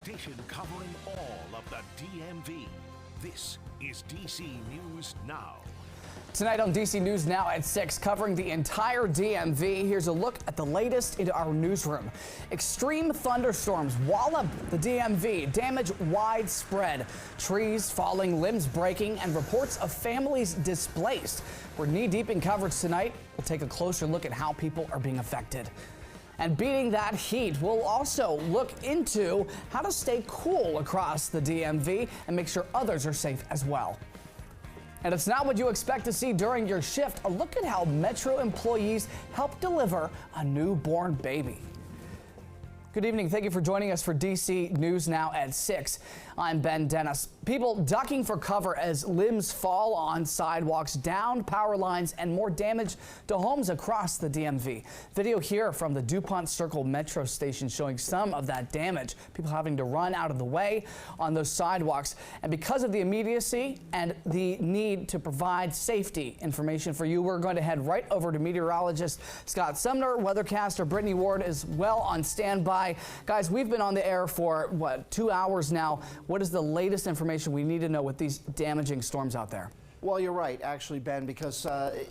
Station covering all of the DMV. This is DC News Now. Tonight on DC News Now at 6, covering the entire DMV. Here's a look at the latest into our newsroom. Extreme thunderstorms wallop the DMV, damage widespread. Trees falling, limbs breaking, and reports of families displaced. We're knee-deep in coverage tonight. We'll take a closer look at how people are being affected. And beating that heat, we'll also look into how to stay cool across the DMV and make sure others are safe as well. And it's not what you expect to see during your shift. A look at how Metro employees help deliver a newborn baby. Good evening. Thank you for joining us for DC News Now at 6. I'm Ben Dennis. People ducking for cover as limbs fall on sidewalks, down power lines, and more damage to homes across the DMV. Video here from the DuPont Circle Metro station showing some of that damage. People having to run out of the way on those sidewalks. And because of the immediacy and the need to provide safety information for you, we're going to head right over to meteorologist Scott Sumner. Weathercaster Brittany Ward is well on standby. Guys, we've been on the air for, 2 hours now. What is the latest information we need to know with these damaging storms out there? Well, you're right, actually, Ben, because,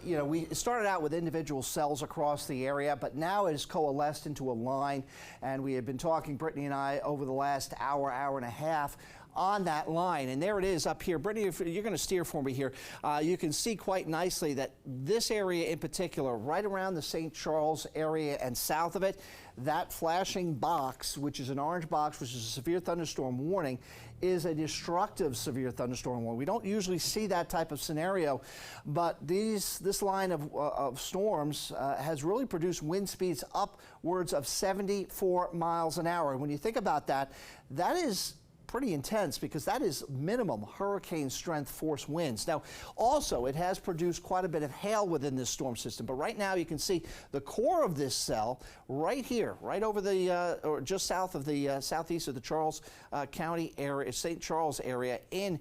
we started out with individual cells across the area, but now it has coalesced into a line, and we have been talking, Brittany and I, over the last hour, hour and a half, on that line. And there it is up here. Brittany, if you're going to steer for me here, you can see quite nicely that this area in particular, right around the St. Charles area and south of it, that flashing box, which is an orange box, which is a severe thunderstorm warning, is a destructive severe thunderstorm warning. We don't usually see that type of scenario, but this line of storms has really produced wind speeds upwards of 74 miles an hour. And when you think about that, that is pretty intense, because that is minimum hurricane strength force winds. Now, also, it has produced quite a bit of hail within this storm system, but right now you can see the core of this cell right here, right over the, or just south of the southeast of the Charles County area, St. Charles area in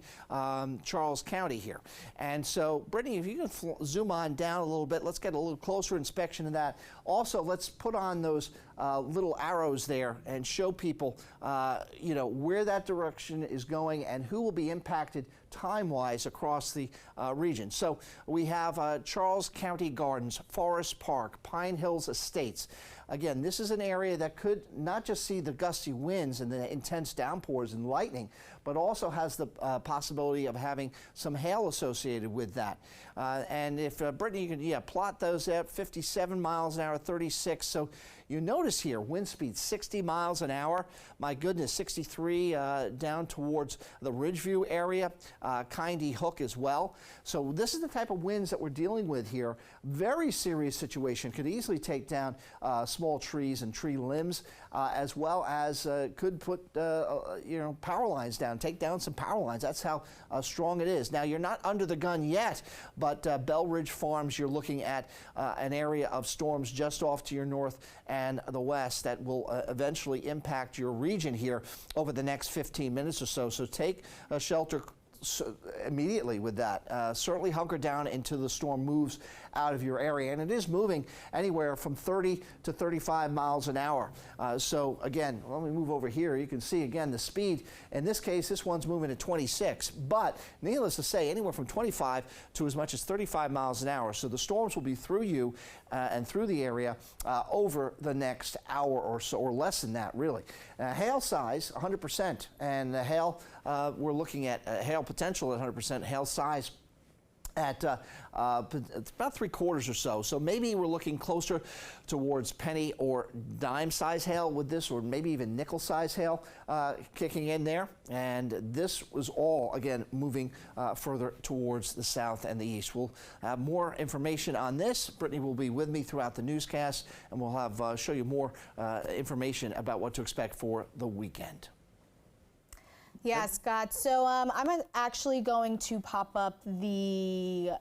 Charles County here. And so, Brittany, if you can zoom on down a little bit, let's get a little closer inspection of that. Also, let's put on those little arrows there and show people, where that direction is going and who will be impacted time-wise across the region. So we have Charles County Gardens, Forest Park, Pine Hills Estates. Again, this is an area that could not just see the gusty winds and the intense downpours and lightning, but also has the possibility of having some hail associated with that. And if, Brittany, you can plot those at 57 miles an hour, 36. So you notice here, wind speed 60 miles an hour. My goodness, 63 down towards the Ridgeview area, Kindy Hook as well. So this is the type of winds that we're dealing with here. Very serious situation. Could easily take down small trees and tree limbs, as well as could put power lines down, take down some power lines. That's how strong it is. Now, you're not under the gun yet, but Bell Ridge Farms, you're looking at an area of storms just off to your north and the west that will eventually impact your region here over the next 15 minutes or so. So take a shelter immediately with that. Certainly hunker down until the storm moves out of your area, and it is moving anywhere from 30 to 35 miles an hour. So again, let me move over here. You can see again the speed. In this case, this one's moving at 26, but needless to say, anywhere from 25 to as much as 35 miles an hour. So the storms will be through you and through the area over the next hour or so, or less than that, really. Hail size 100%, and hail, we're looking at hail potential at 100%, hail size at about 3/4 or so. So maybe we're looking closer towards penny or dime size hail with this, or maybe even nickel size hail kicking in there. And this was all, again, moving further towards the south and the east. We'll have more information on this. Brittany will be with me throughout the newscast, and we'll have show you more information about what to expect for the weekend. Yeah, Scott. So I'm actually going to pop up the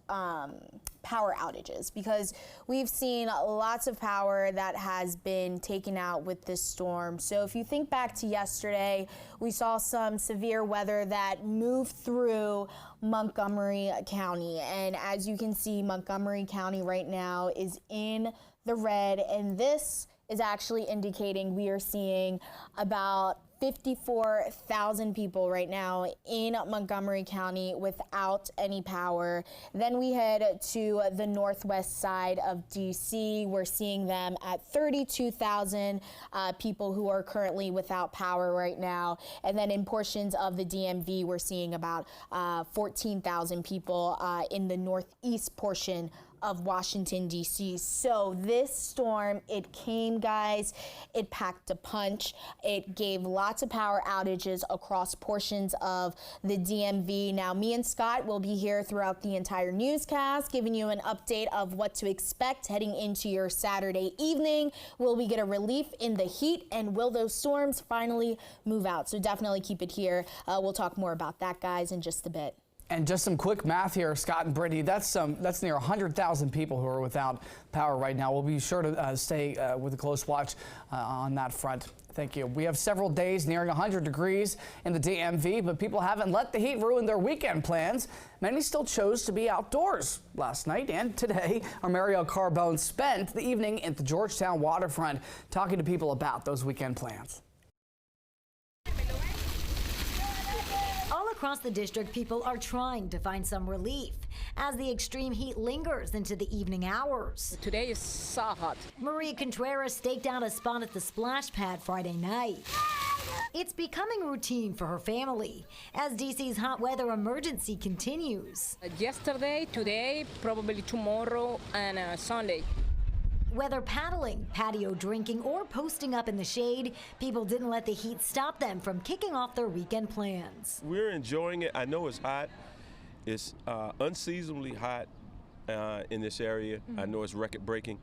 power outages, because we've seen lots of power that has been taken out with this storm. So if you think back to yesterday, we saw some severe weather that moved through Montgomery County. And as you can see, Montgomery County right now is in the red, and this is actually indicating we are seeing about 54,000 people right now in Montgomery County without any power. Then we head to the northwest side of DC. We're seeing them at 32,000 people who are currently without power right now. And then in portions of the DMV, we're seeing about 14,000 people in the northeast portion of Washington, D.C. So this storm, it came, guys, it packed a punch. It gave lots of power outages across portions of the DMV. Now, me and Scott will be here throughout the entire newscast, giving you an update of what to expect heading into your Saturday evening. Will we get a relief in the heat, and will those storms finally move out? So definitely keep it here. We'll talk more about that, guys, in just a bit. And just some quick math here, Scott and Brittany, that's near 100,000 people who are without power right now. We'll be sure to stay with a close watch on that front. Thank you. We have several days nearing 100 degrees in the DMV, but people haven't let the heat ruin their weekend plans. Many still chose to be outdoors last night and today. Our Mario Carbone spent the evening at the Georgetown waterfront talking to people about those weekend plans. Across the district, people are trying to find some relief as the extreme heat lingers into the evening hours. Today is so hot. Maria Contreras staked out a spot at the splash pad Friday night. It's becoming routine for her family as DC's hot weather emergency continues. Yesterday, today, probably tomorrow, and Sunday. Whether paddling, patio drinking, or posting up in the shade, people didn't let the heat stop them from kicking off their weekend plans. We're enjoying it. I know it's hot. It's unseasonably hot in this area. I know it's record-breaking,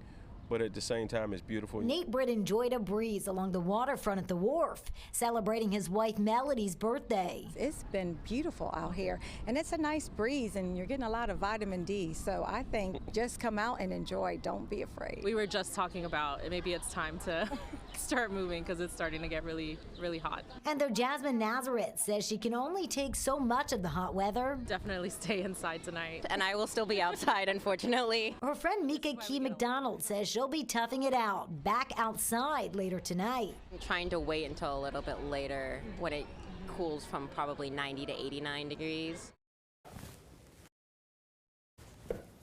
but at the same time, it's beautiful. Nate Britt enjoyed a breeze along the waterfront at the wharf, celebrating his wife Melody's birthday. It's been beautiful out here, and it's a nice breeze, and you're getting a lot of vitamin D. So I think just come out and enjoy. Don't be afraid. We were just talking about maybe it's time to start moving because it's starting to get really, really hot. And though Jasmine Nazareth says she can only take so much of the hot weather, definitely stay inside tonight. And I will still be outside, unfortunately. Her friend Mika Key McDonald says she'll be toughing it out, back outside later tonight. I'm trying to wait until a little bit later when it cools from probably 90 to 89 degrees.